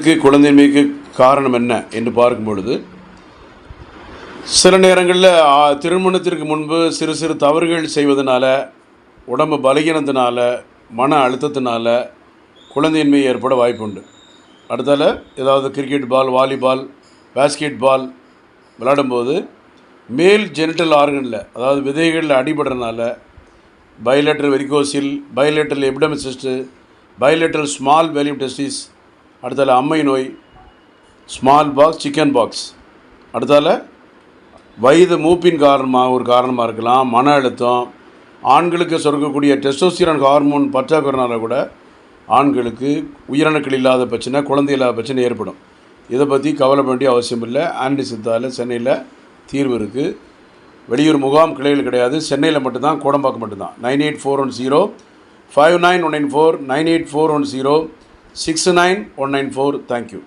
பெண்களுக்கு குழந்தையின்மைக்கு காரணம் என்ன என்று பார்க்கும் பொழுது, சில நேரங்களில் திருமணத்திற்கு முன்பு சிறு சிறு தவறுகள் செய்வதனால, உடம்பு பலகீனத்தினால, மன அழுத்தத்தினால குழந்தையின்மை ஏற்பட வாய்ப்புண்டு. அடுத்தால ஏதாவது cricket ball, volleyball, basketball விளையாடும்போது மேல் ஜெனிட்டல் ஆர்கனில், அதாவது விதைகளில் அடிபடுறதுனால bilateral varicocele, bilateral epididymal cyst, bilateral small volume testis, அடுத்தால அம்மை நோய், ஸ்மால் பாக்ஸ், சிக்கன் பாக்ஸ், அடுத்தால வயது மூப்பின் காரணமாக இருக்கலாம். மன அழுத்தம், ஆண்களுக்கு சுரக்கக்கூடிய டெஸ்டோஸ்டிரான் ஹார்மோன் பற்றாக்குறைனால கூட ஆண்களுக்கு உயிரணுக்கள் இல்லாத பிரச்சனை, குழந்தை இல்லாத பிரச்சனை ஏற்படும். இதை பற்றி கவலைப்பட வேண்டிய அவசியம் இல்லை. ஆன்டி சித்தாவில் சென்னையில் தீர்வு இருக்குது. வெளியூர் முகாம் கிளைகள் கிடையாது, சென்னையில் மட்டும்தான், கோடம்பாக்கம் மட்டும்தான். 9841059194, 9841069194. தேங்க்யூ.